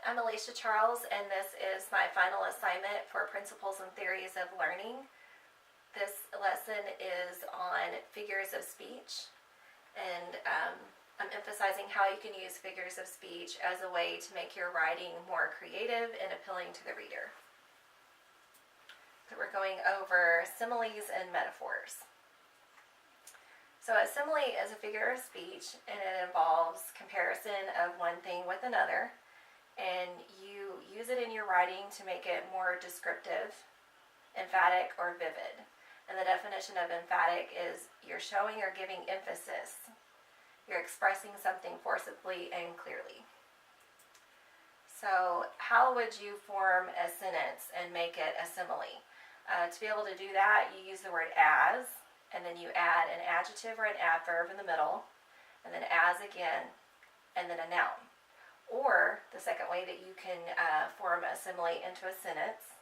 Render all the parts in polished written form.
I'm Alicia Charles, and this is my final assignment for Principles and Theories of Learning. This lesson is on figures of speech, and I'm emphasizing how you can use figures of speech as a way to make your writing more creative and appealing to the reader. So we're going over similes and metaphors. So a simile is a figure of speech, and it involves comparison of one thing with another. And you use it in your writing to make it more descriptive, emphatic, or vivid. And the definition of emphatic is you're showing or giving emphasis. You're expressing something forcibly and clearly. So how would you form a sentence and make it a simile? To be able to do that, you use the word as, and then you add an adjective or an adverb in the middle, and then as again, and then a noun. Or the second way that you can form a simile into a sentence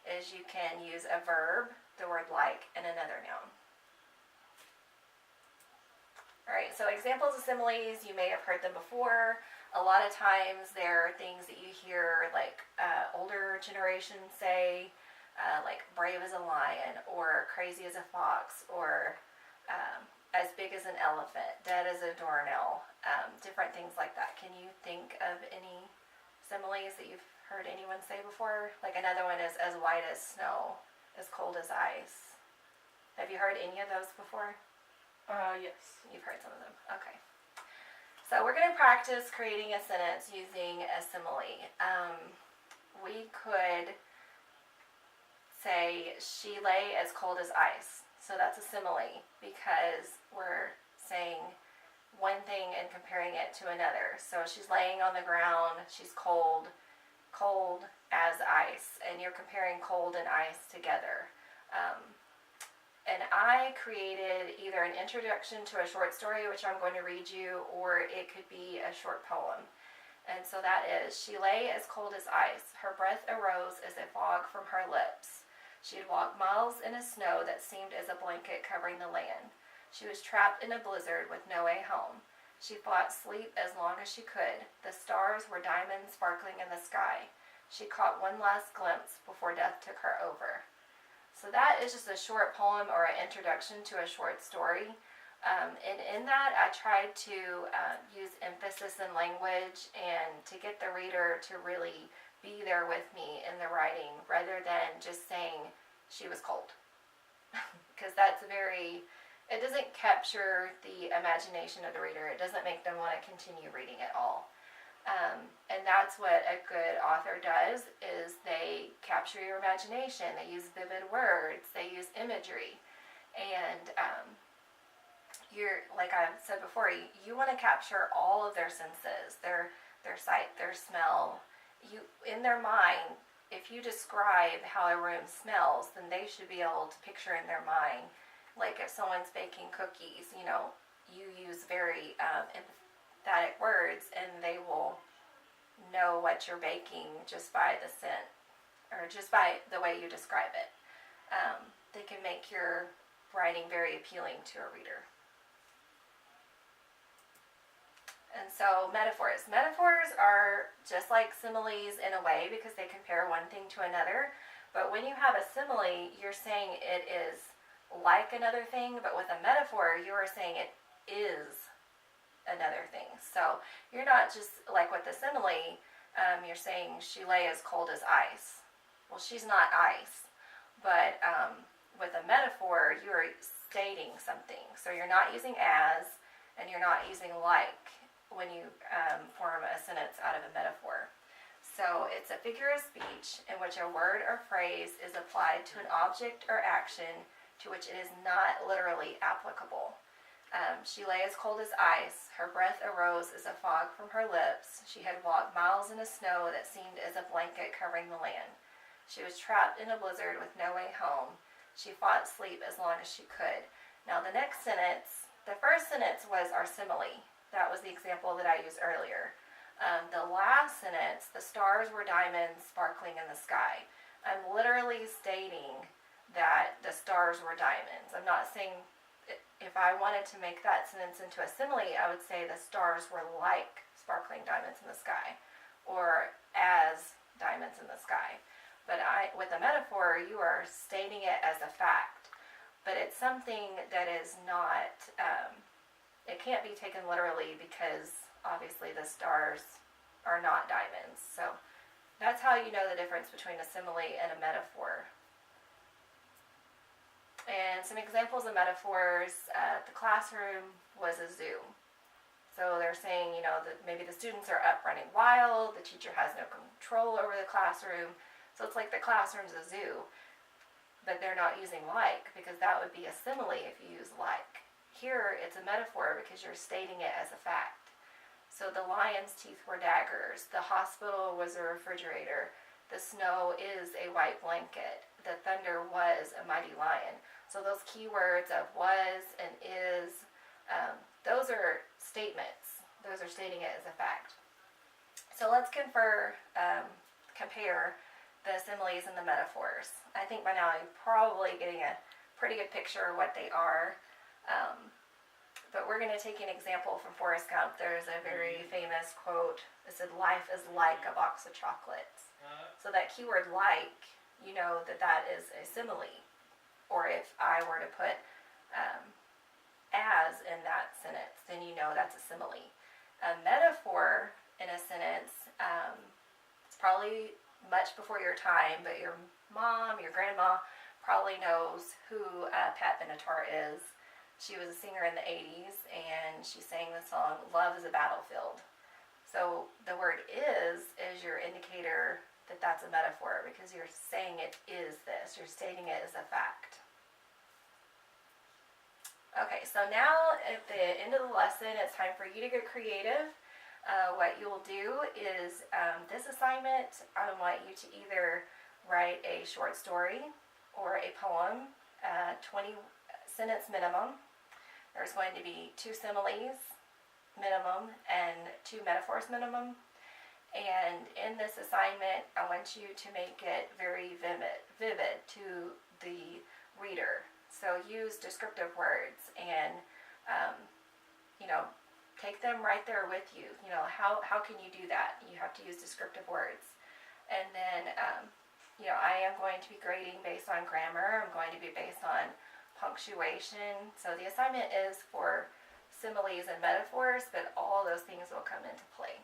is you can use a verb, the word like, and another noun. Alright, so examples of similes, you may have heard them before. A lot of times they're things that you hear like older generations say, like brave as a lion, or crazy as a fox, or as big as an elephant, dead as a doornail, different things like that. Can you think of any similes that you've heard anyone say before? Like another one is as white as snow, as cold as ice. Have you heard any of those before? Yes. You've heard some of them. Okay. So we're going to practice creating a sentence using a simile. We could say, she lay as cold as ice. So that's a simile because we're saying one thing and comparing it to another. So she's laying on the ground, she's cold, cold as ice, and you're comparing cold and ice together. And I created either an introduction to a short story, which I'm going to read you, or it could be a short poem. And so that is, she lay as cold as ice, her breath arose as a fog from her lips. She had walked miles in a snow that seemed as a blanket covering the land. She was trapped in a blizzard with no way home. She fought sleep as long as she could. The stars were diamonds sparkling in the sky. She caught one last glimpse before death took her over. So that is just a short poem or an introduction to a short story. And in that, I tried to use emphasis in language and to get the reader to really be there with me in the writing rather than just saying she was cold. Because that's it doesn't capture the imagination of the reader. It doesn't make them want to continue reading at all. And that's what a good author does, is they capture your imagination. They use vivid words. They use imagery. And like I said before, you want to capture all of their senses, their sight, their smell. In their mind, if you describe how a room smells, then they should be able to picture in their mind, like if someone's baking cookies, you use very emphatic words, and they will know what you're baking just by the scent, or just by the way you describe it. They can make your writing very appealing to a reader. And so metaphors. Metaphors are just like similes in a way because they compare one thing to another. But when you have a simile, you're saying it is like another thing, but with a metaphor, you are saying it is another thing. So you're not just like with the simile, you're saying she lay as cold as ice. Well, she's not ice. But with a metaphor, you are stating something. So you're not using as, and you're not using like when you form a sentence out of a metaphor. So it's a figure of speech in which a word or phrase is applied to an object or action to which it is not literally applicable. She lay as cold as ice. Her breath arose as a fog from her lips. She had walked miles in a snow that seemed as a blanket covering the land. She was trapped in a blizzard with no way home. She fought sleep as long as she could. Now the next sentence, the first sentence was our simile. That was the example that I used earlier. The last sentence, the stars were diamonds sparkling in the sky. I'm literally stating that the stars were diamonds. I'm not saying, if I wanted to make that sentence into a simile, I would say the stars were like sparkling diamonds in the sky. Or as diamonds in the sky. But with a metaphor, you are stating it as a fact. But it's something that is not, it can't be taken literally because obviously the stars are not diamonds. So that's how you know the difference between a simile and a metaphor. And some examples of metaphors, the classroom was a zoo. So they're saying, that maybe the students are up running wild, the teacher has no control over the classroom. So it's like the classroom's a zoo, but they're not using like, because that would be a simile if you use like. Here, it's a metaphor because you're stating it as a fact. So the lion's teeth were daggers, the hospital was a refrigerator, the snow is a white blanket, the thunder was a mighty lion. So those keywords of was and is, those are statements. Those are stating it as a fact. So let's compare the similes and the metaphors. I think by now you're probably getting a pretty good picture of what they are. But we're going to take an example from Forrest Gump. There's a very famous quote. It said, "Life is like a box of chocolates." So that keyword like, you know that is a simile. Or if I were to put as in that sentence, then you know that's a simile. A metaphor in a sentence, it's probably much before your time, but your mom, your grandma probably knows who Pat Benatar is. She was a singer in the 80s, and she sang the song "Love is a Battlefield." So the word is your indicator that that's a metaphor, because you're saying it is this. You're stating it as a fact. Okay, so now at the end of the lesson, it's time for you to get creative. What you will do is this assignment, I want you to either write a short story or a poem, 20 sentence minimum. There's going to be 2 similes minimum and 2 metaphors minimum. And in this assignment, I want you to make it very vivid to the reader. So use descriptive words and, take them right there with you. How can you do that? You have to use descriptive words. And then, I am going to be grading based on grammar. I'm going to be based on punctuation. So the assignment is for similes and metaphors, but all those things will come into play.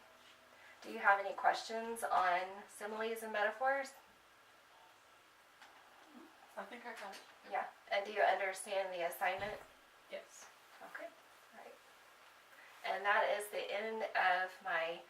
Do you have any questions on similes and metaphors? I think I got it. Yeah. And do you understand the assignment? Yes. Okay. All right. And that is the end of my